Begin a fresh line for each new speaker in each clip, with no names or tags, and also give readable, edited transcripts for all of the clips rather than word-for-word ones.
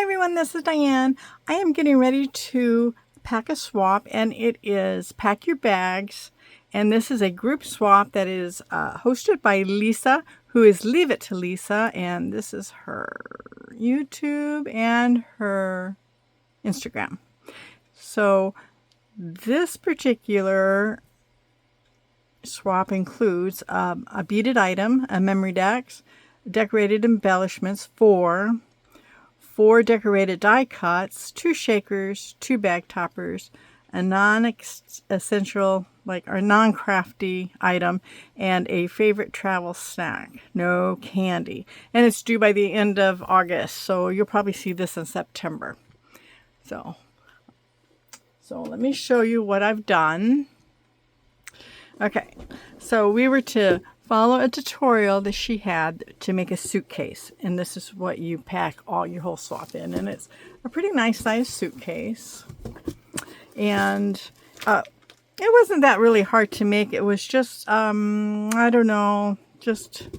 everyone, this is Diane. I am getting ready to pack a swap, and it is Pack Your Bags. And this is a group swap that is hosted by Lisa, who is Leave It to Lisa. And this is her YouTube and her Instagram. So this particular swap includes a beaded item, a memory deck, decorated embellishments, four decorated die cuts, 2 shakers, 2 bag toppers, a non-essential, or non-crafty item, and a favorite travel snack. No candy. And it's due by the end of August, so you'll probably see this in September. So let me show you what I've done. Okay, so we were to follow a tutorial that she had to make a suitcase, and this is what you pack all your whole swap in, and it's a pretty nice size suitcase. And it wasn't that really hard to make. It was just I don't know, just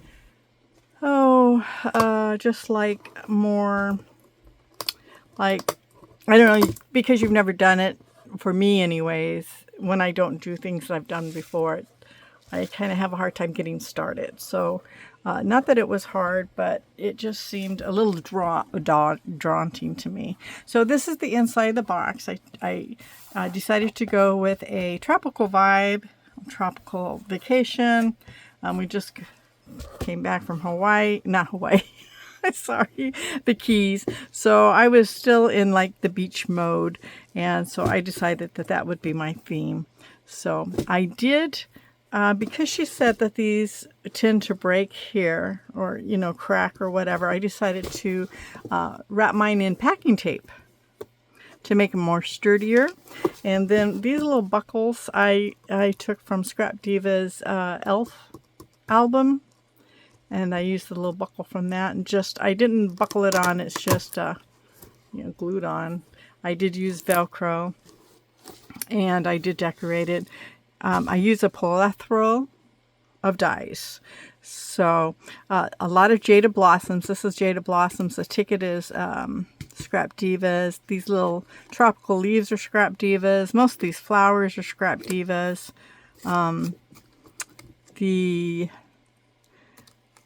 like more like, I don't know, because you've never done it, for me anyways, when I don't do things that I've done before, I kind of have a hard time getting started. So not that it was hard, but it just seemed a little daunting to me. So this is the inside of the box. I decided to go with a tropical vibe, tropical vacation. We just came back from Hawaii, not Hawaii. Sorry, the Keys. So I was still in like the beach mode, and so I decided that that would be my theme. So I did, because she said that these tend to break here, or crack or whatever, I decided to wrap mine in packing tape to make them more sturdier. And then these little buckles I took from Scrap Diva's Elf album. And I used the little buckle from that, and I didn't buckle it on, it's just, glued on. I did use Velcro, and I did decorate it. I used a plethora of dies. So, a lot of Jada Blossoms. This is Jada Blossoms. The ticket is Scrap Divas. These little tropical leaves are Scrap Divas. Most of these flowers are Scrap Divas.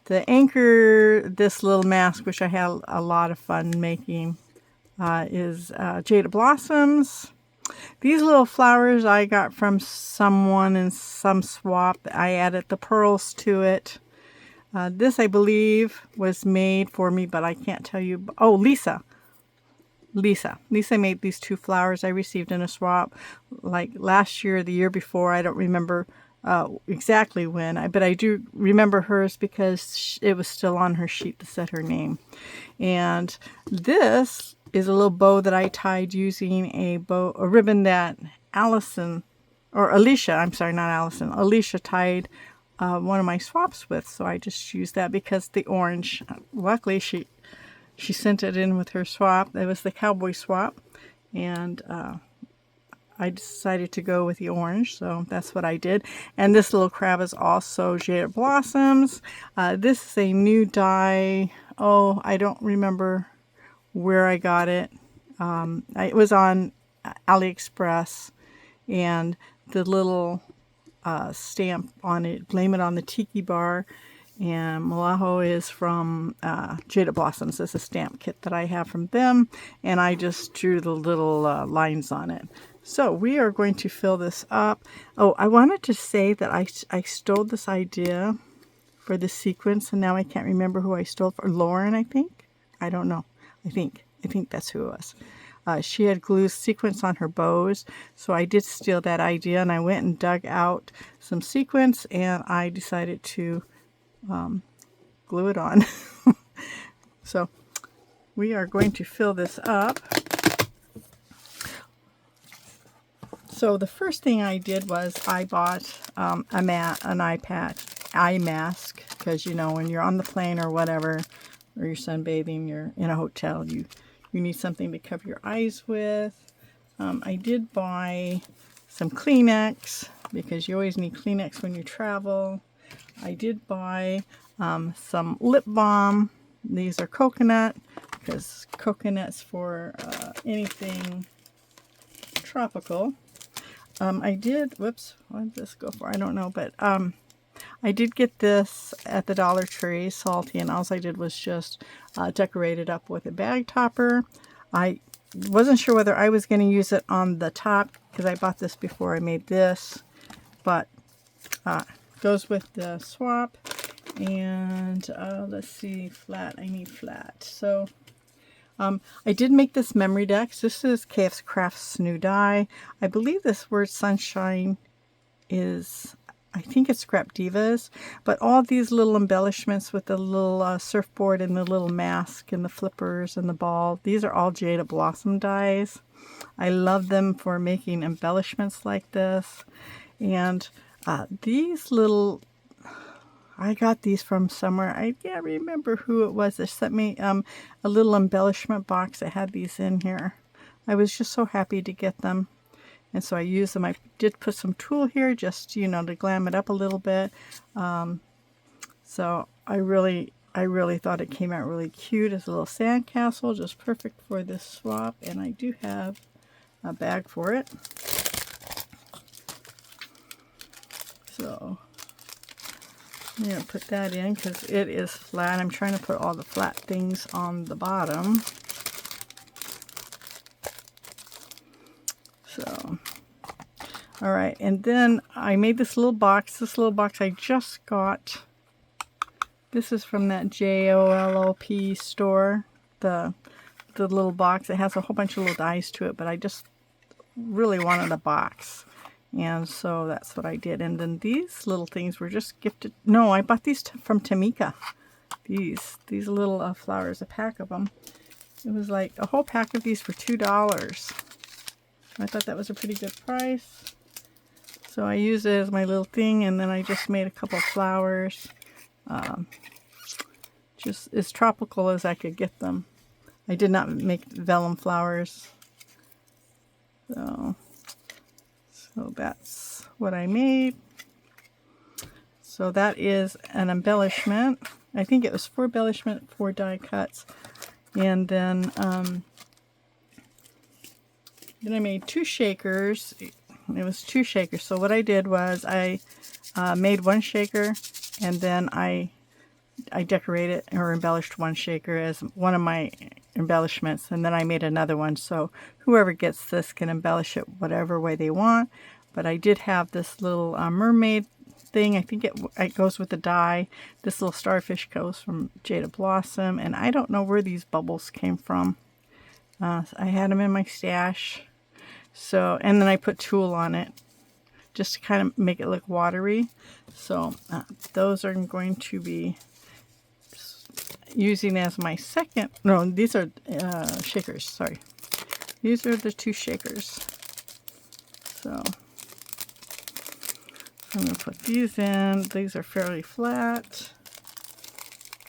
The anchor, this little mask, which I had a lot of fun making, is Jada Blossoms. These little flowers I got from someone in some swap. I added the pearls to it. This, I believe, was made for me, but I can't tell you. Oh, Lisa made these 2 flowers I received in a swap, like last year or the year before. I don't remember exactly when, but I do remember hers because it was still on her sheet that said her name. And this is a little bow that I tied using a ribbon that Alicia tied one of my swaps with. So I just used that because the orange, luckily she sent it in with her swap. It was the cowboy swap, and I decided to go with the orange, so that's what I did. And this little crab is also Jada Blossoms. This is a new die. Oh, I don't remember where I got it. It was on AliExpress, and the little stamp on it, blame it on the tiki bar. And Malaho is from Jada Blossoms. This is a stamp kit that I have from them, and I just drew the little lines on it. So we are going to fill this up. Oh, I wanted to say that I stole this idea for the sequence, and now I can't remember who I stole for. Lauren, I think? I don't know. I think that's who it was. She had glue sequins on her bows, so I did steal that idea, and I went and dug out some sequins, and I decided to glue it on. So we are going to fill this up. So the first thing I did was I bought an eye mask, because when you're on the plane or whatever, or you're sunbathing, you're in a hotel, you need something to cover your eyes with. I did buy some Kleenex, because you always need Kleenex when you travel. I did buy some lip balm. These are coconut. because coconuts for anything tropical. I did, whoops, what did this go for? I don't know, but I did get this at the Dollar Tree, salty, and all I did was just decorate it up with a bag topper. I wasn't sure whether I was going to use it on the top because I bought this before I made this, but goes with the swap. And let's see, flat, I need flat. So I did make this memory decks. This is KF's Crafts new die. I believe this word sunshine is, I think it's Scrap Divas, but all these little embellishments with the little surfboard and the little mask and the flippers and the ball, these are all Jada Blossom dies. I love them for making embellishments like this. And these little, I got these from somewhere. I can't remember who it was that sent me a little embellishment box that had these in here. I was just so happy to get them. And so I used them. I did put some tulle here just, you know, to glam it up a little bit. So I really thought it came out really cute as a little sandcastle, just perfect for this swap. And I do have a bag for it. So I'm going to put that in because it is flat. I'm trying to put all the flat things on the bottom. So, all right. And then I made this little box. This little box I just got. This is from that JOLOP store. The little box. It has a whole bunch of little dies to it, but I just really wanted a box. And so that's what I did. And then these little things were just gifted. No, I bought these from Tamika. These little flowers, a pack of them. It was like a whole pack of these for $2. I thought that was a pretty good price. So I used it as my little thing, and then I just made a couple flowers. Just as tropical as I could get them. I did not make vellum flowers. So that's what I made. So that is an embellishment. I think it was 4 embellishment, 4 die cuts. And then I made 2 shakers. It was 2 shakers. So what I did was I made 1 shaker, and then I decorated or embellished 1 shaker as one of my embellishments, and then I made another one. So whoever gets this can embellish it whatever way they want. But I did have this little mermaid thing. I think it goes with the die. This little starfish goes from Jada Blossom, and I don't know where these bubbles came from. I had them in my stash. So, and then I put tulle on it just to kind of make it look watery. So those are going to be using as my second. No, these are shakers. Sorry, these are the 2 shakers. So I'm going to put these in. These are fairly flat.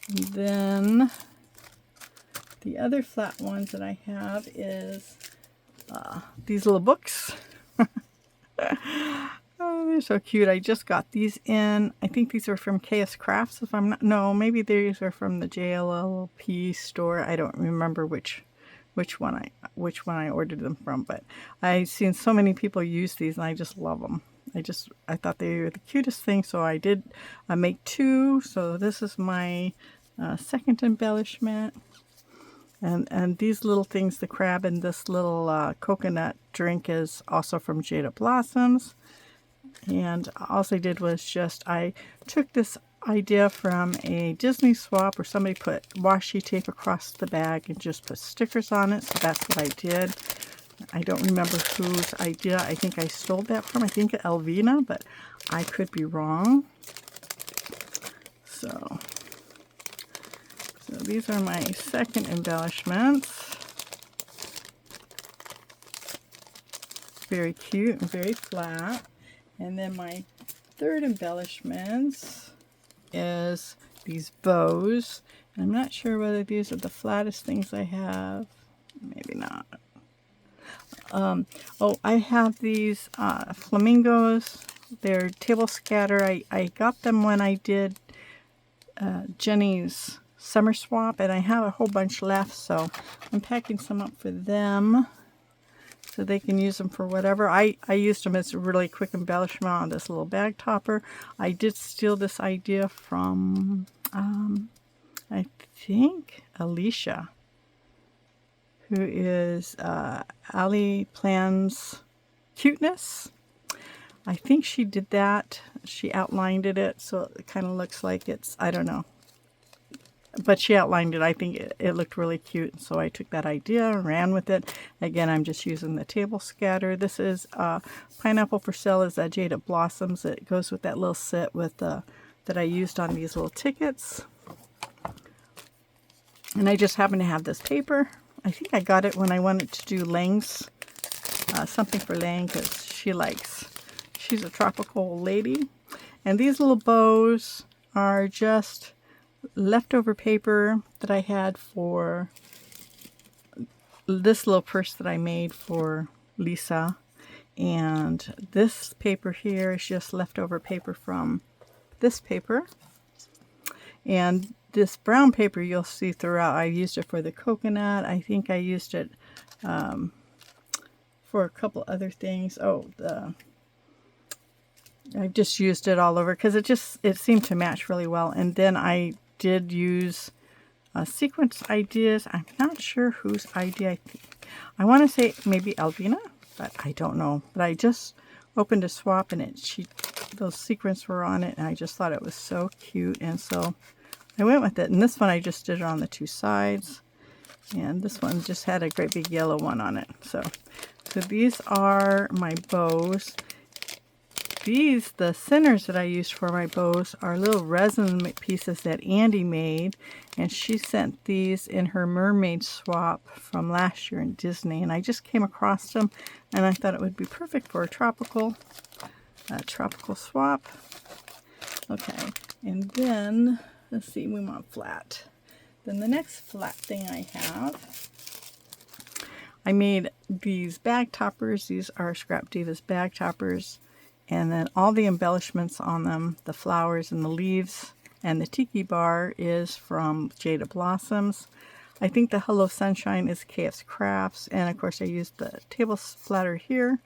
And then the other flat ones that I have is these little books. Oh, they're so cute. I just got these in. I think these are from KS Crafts. If I'm not, no, maybe these are from the JLLP store. I don't remember which one I ordered them from, but I've seen so many people use these, and I just love them. I thought they were the cutest thing, so I did make 2. So this is my second embellishment. And these little things, the crab and this little coconut drink is also from Jada Blossoms. And all I did was just, I took this idea from a Disney swap where somebody put washi tape across the bag and just put stickers on it. So that's what I did. I don't remember whose idea. I think I stole that from, I think Elvina, but I could be wrong. So these are my second embellishments. Very cute and very flat. And then my third embellishments is these bows. And I'm not sure whether these are the flattest things I have. Maybe not. Oh, I have these flamingos. They're table scatter. I got them when I did Jenny's summer swap, and I have a whole bunch left, so I'm packing some up for them so they can use them for whatever. I used them as a really quick embellishment on this little bag topper. I did steal this idea from, I think, Alicia, who is Ali Plans Cuteness. I think she did that. She outlined it, so it kind of looks like it's, I don't know. But she outlined it. I think it looked really cute, so I took that idea and ran with it. Again, I'm just using the table scatter. This is Pineapple for Sale is Jaded Blossoms. It goes with that little set with that I used on these little tickets. And I just happen to have this paper. I think I got it when I wanted to do Lang's, something for Lang, because she's a tropical lady. And these little bows are just leftover paper that I had for this little purse that I made for Lisa, and this paper here is just leftover paper from this paper, and this brown paper you'll see throughout. I used it for the coconut. I think I used it for a couple other things. I just used it all over because it seemed to match really well. And then I did use sequence ideas. I'm not sure whose idea. I want to say maybe Alvina, but I don't know. But I just opened a swap and those sequins were on it, and I just thought it was so cute, and so I went with it. And this one I just did it on the two sides, and this one just had a great big yellow one on it. So these are my bows. The centers that I used for my bows are little resin pieces that Andy made, and she sent these in her mermaid swap from last year in Disney, and I just came across them and I thought it would be perfect for a tropical swap. Okay, and then let's see, we want flat. Then the next flat thing I have, I made these bag toppers. These are Scrap Divas bag toppers. And then all the embellishments on them, the flowers and the leaves, and the tiki bar is from Jaded Blossoms. I think the Hello Sunshine is KF's Crafts, and of course I used the table splatter here.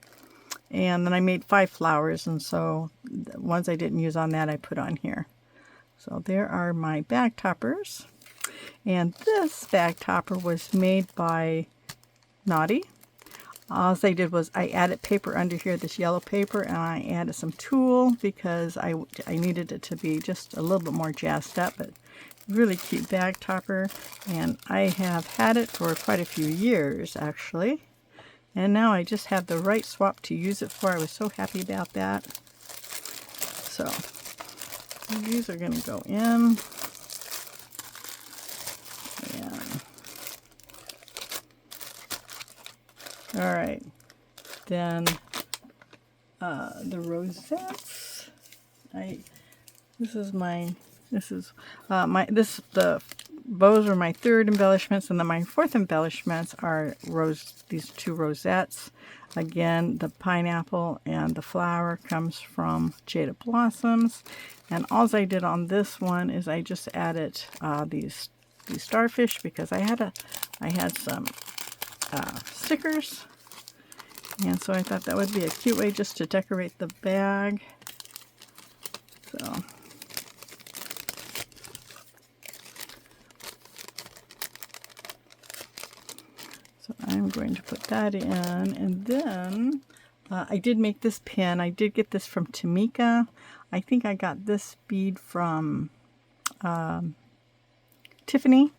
And then I made 5 flowers, and so the ones I didn't use on that I put on here. So there are my bag toppers. And this bag topper was made by Naughty. All I did was I added paper under here, this yellow paper, and I added some tulle because I needed it to be just a little bit more jazzed up, but really cute bag topper. And I have had it for quite a few years, actually. And now I just have the right swap to use it for. I was so happy about that. So these are going to go in. All right, then the rosettes. The bows are my third embellishments, and then my fourth embellishments are these 2 rosettes. Again, the pineapple and the flower comes from Jaded Blossoms, and all I did on this one is I just added these starfish because I had some stickers, and so I thought that would be a cute way just to decorate the bag. So I'm going to put that in, and then I did make this pin. I did get this from Tamika. I think I got this bead from Tiffany,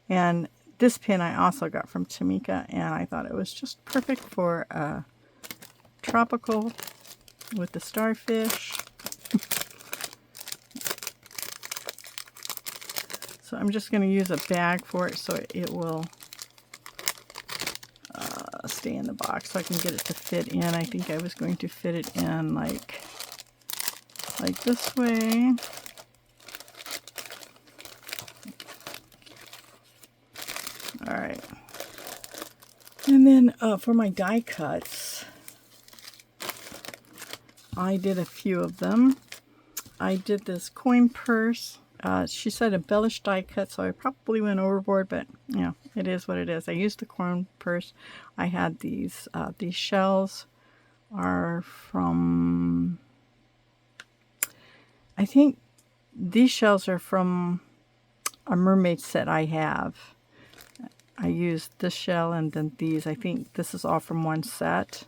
and this pin I also got from Tamika, and I thought it was just perfect for tropical with the starfish. So I'm just going to use a bag for it so it will stay in the box so I can get it to fit in. I think I was going to fit it in like this way. All right. And then for my die cuts, I did a few of them. I did this coin purse. she said embellished die cut, so I probably went overboard, but you know, it is what it is. I used the corn purse. I had these shells are from, I think these shells are from a mermaid set I have. I used this shell and then these. I think this is all from one set.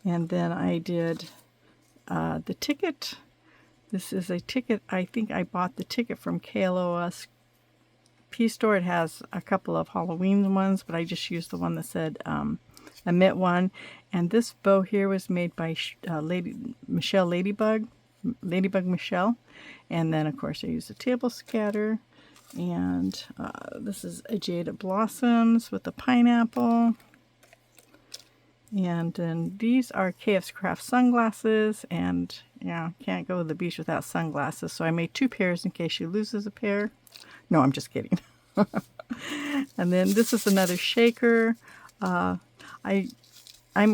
And then I did the ticket. This is a ticket. I think I bought the ticket from KLOS P Store. It has a couple of Halloween ones, but I just used the one that said Emit one. And this bow here was made by Michelle Ladybug Michelle. And then, of course, I used a table scatter. And this is a Jaded Blossoms with a pineapple. And then these are KF's Craft sunglasses, and yeah, can't go to the beach without sunglasses. So I made 2 pairs in case she loses a pair. No, I'm just kidding. And then this is another shaker. I'm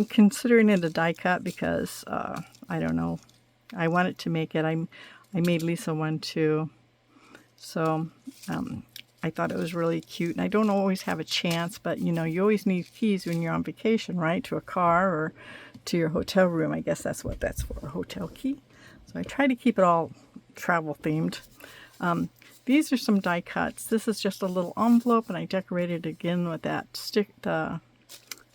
considering it a die cut because I don't know. I wanted to make it. I made Lisa one too. So I thought it was really cute, and I don't always have a chance, but you know, you always need keys when you're on vacation, right? To a car or to your hotel room. I guess that's what that's for, a hotel key. So I try to keep it all travel themed. These are some die cuts. This is just a little envelope, and I decorated again with that the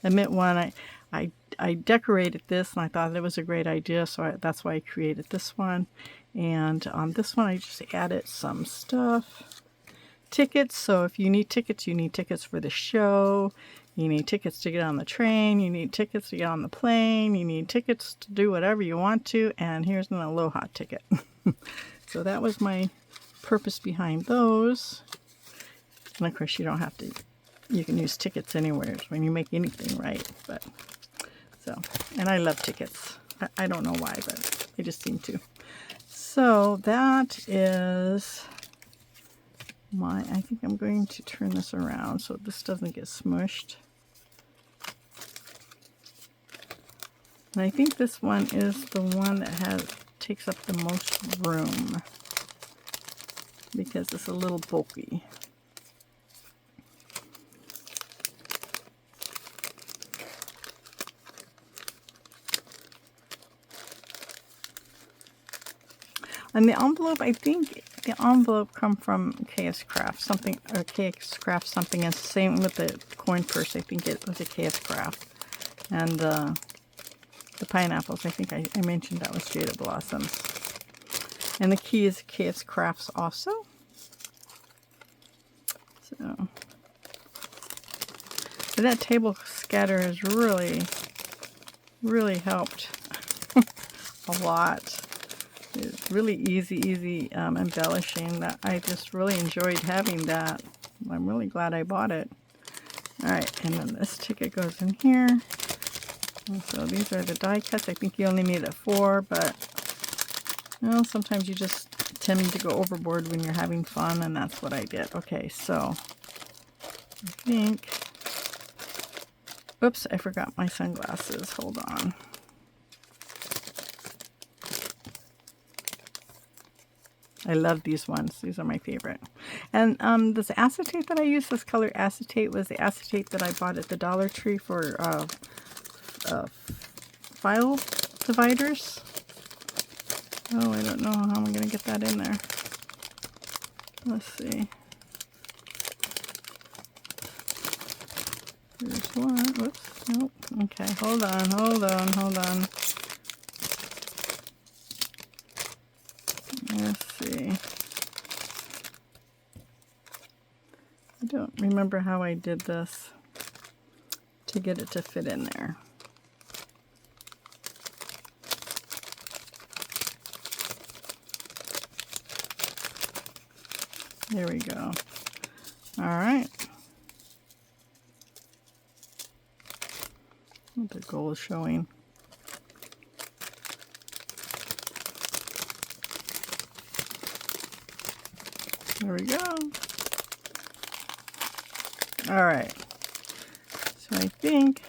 Emit one. I decorated this, and I thought it was a great idea, so that's why I created this one. And on this one, I just added some stuff. Tickets, so if you need tickets for the show, you need tickets to get on the train, you need tickets to get on the plane, you need tickets to do whatever you want to, and here's an Aloha ticket. So that was my purpose behind those. And of course, you don't have to, you can use tickets anywhere when you make anything, right? But so, and I love tickets. I don't know why, but I just seem to. So that is I think I'm going to turn this around so this doesn't get smushed. And I think this one is the one that takes up the most room because it's a little bulky. And the envelope, I think the envelope come from KS Craft something, or KS Craft something, and same with the coin purse. I think it was a KS Craft. And the pineapples, I think I mentioned that was Jaded Blossoms. And the key is KS Crafts also. So that table scatter has really, really helped a lot. It's really easy embellishing. That I just really enjoyed having that. I'm really glad I bought it. Alright, and then this ticket goes in here. And so these are the die cuts. I think you only need 4, but well, sometimes you just tend to go overboard when you're having fun, and that's what I did. Okay, so I think, oops, I forgot my sunglasses. Hold on. I love these ones. These are my favorite. And this acetate that I use, this color acetate, was the acetate that I bought at the Dollar Tree for file dividers. Oh, I don't know how I'm going to get that in there. Let's see. Here's one. Whoops. Nope. Okay, hold on. Let's see. I don't remember how I did this to get it to fit in there. There we go. All right. The gold is showing. There we go. All right. So I think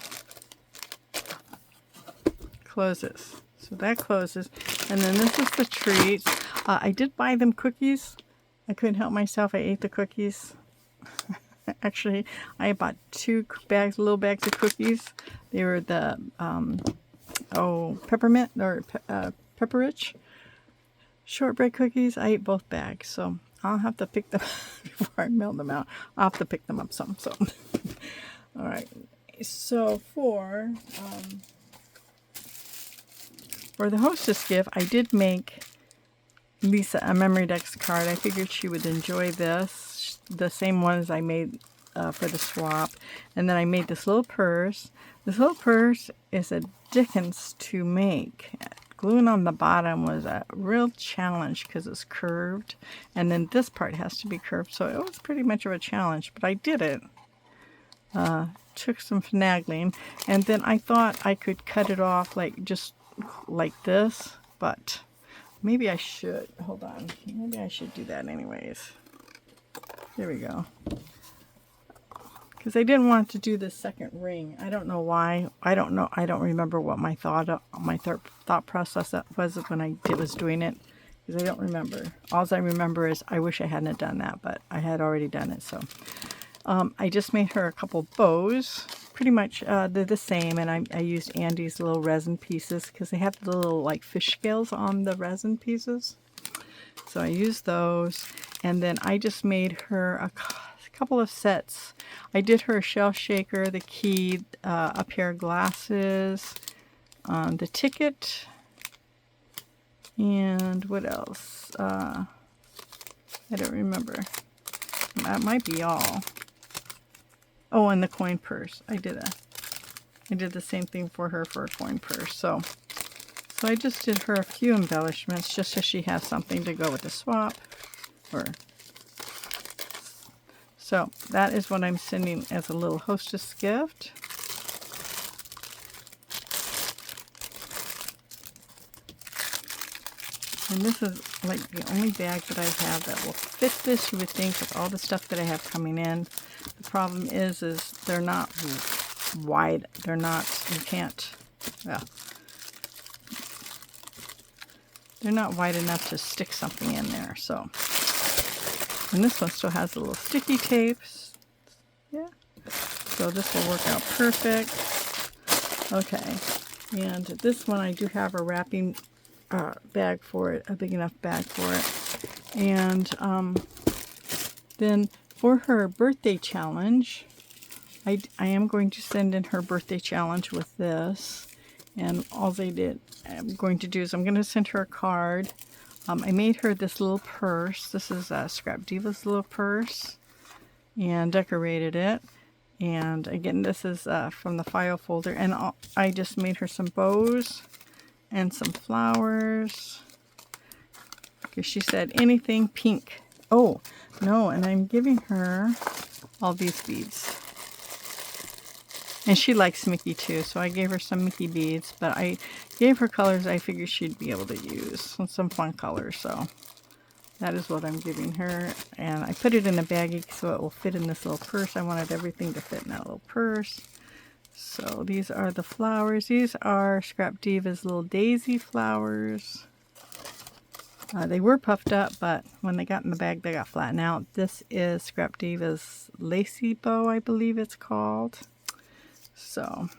closes. So that closes. And then this is the treats. I did buy them cookies I couldn't help myself. I ate the cookies. Actually, I bought 2 bags, little bags of cookies. They were the peppermint or pepper rich shortbread cookies. I ate both bags, so I'll have to pick them before I melt them out. I'll have to pick them up some. So, all right. So for the hostess gift, I did make Lisa a memory dex card. I figured she would enjoy this, the same one as I made for the swap. And then I made this little purse. This little purse is a dickens to make. Gluing on the bottom was a real challenge because it's curved, and then this part has to be curved, so it was pretty much of a challenge, but I did it. Took some finagling, and then I thought I could cut it off like just like this, but maybe I should. Hold on. Maybe I should do that anyways. There we go. Because I didn't want to do the second ring. I don't know why. I don't know. I don't remember what my thought process was when I was doing it. Because I don't remember. All I remember is I wish I hadn't done that, but I had already done it. So I just made her a couple bows. Pretty much they're the same, and I used Andy's little resin pieces because they have the little like fish scales on the resin pieces. So I used those, and then I just made her a couple of sets. I did her a shell shaker, the key, a pair of glasses, the ticket, and what else? I don't remember. That might be all. Oh, and the coin purse. I did the same thing for her for a coin purse. So I just did her a few embellishments just so she has something to go with the swap. So that is what I'm sending as a little hostess gift. And this is like the only bag that I have that will fit this, you would think, with all the stuff that I have coming in. The problem is they're not wide. They're not, you can't, well, they're not wide enough to stick something in there. So, and this one still has the little sticky tapes. Yeah. So this will work out perfect. Okay. And this one I do have a wrapping bag for it, a big enough bag for it. And then for her birthday challenge, I am going to send in her birthday challenge with this. And all I'm going to do is I'm going to send her a card. I made her this little purse. This is Scrap Diva's little purse, and decorated it. And again, this is from the file folder. And I just made her some bows and some flowers, because she said anything pink. Oh, no, and I'm giving her all these beads. And she likes Mickey too, so I gave her some Mickey beads, but I gave her colors I figured she'd be able to use, some fun colors, so that is what I'm giving her. And I put it in a baggie so it will fit in this little purse. I wanted everything to fit in that little purse. So these are the flowers. These are Scrap Diva's little daisy flowers. They were puffed up, but when they got in the bag, they got flattened out. This is Scrap Diva's lacy bow, I believe it's called. So,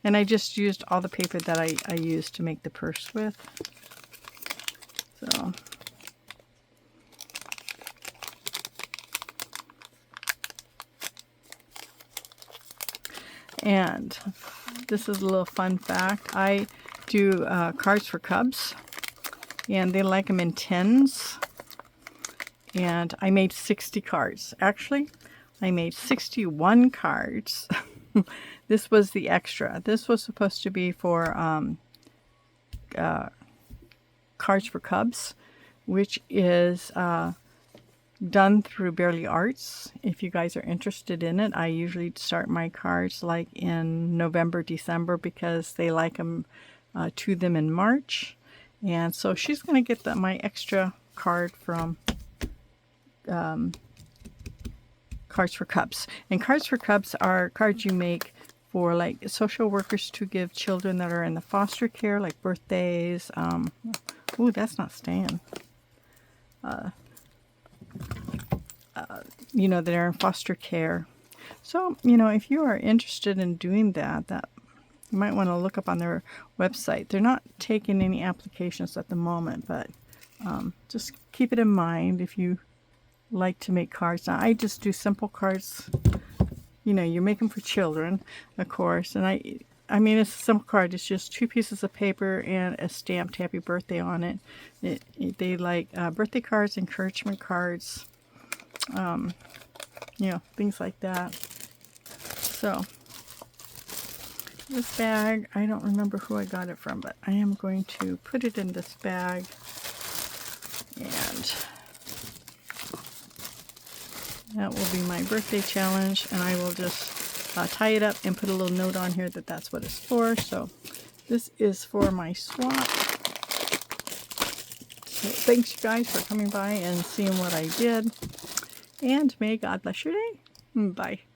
and I just used all the paper that I used to make the purse with. So, and this is a little fun fact. I do cards for cubs, and they like them in tins. And I made 60 cards. Actually, I made 61 cards. This was the extra. This was supposed to be for Cards for Cubs, which is done through Barely Arts. If you guys are interested in it, I usually start my cards like in November, December, because they like them to them in March. And so she's going to get my extra card from Cards for Cubs. And Cards for Cubs are cards you make for like social workers to give children that are in the foster care, like birthdays. Ooh, that's not staying. you know, that are in foster care. So, you know, if you are interested in doing that, you might want to look up on their website. They're not taking any applications at the moment, but just keep it in mind if you like to make cards. Now, I just do simple cards. You know, you make them for children, of course, and I mean, it's a simple card. It's just 2 pieces of paper and a stamped happy birthday on it. They like birthday cards, encouragement cards, you know, things like that. So this bag, I don't remember who I got it from, but I am going to put it in this bag, and that will be my birthday challenge, and I will just tie it up and put a little note on here that that's what it's for. So this is for my swap. So thanks you guys for coming by and seeing what I did, and may God bless your day. Bye.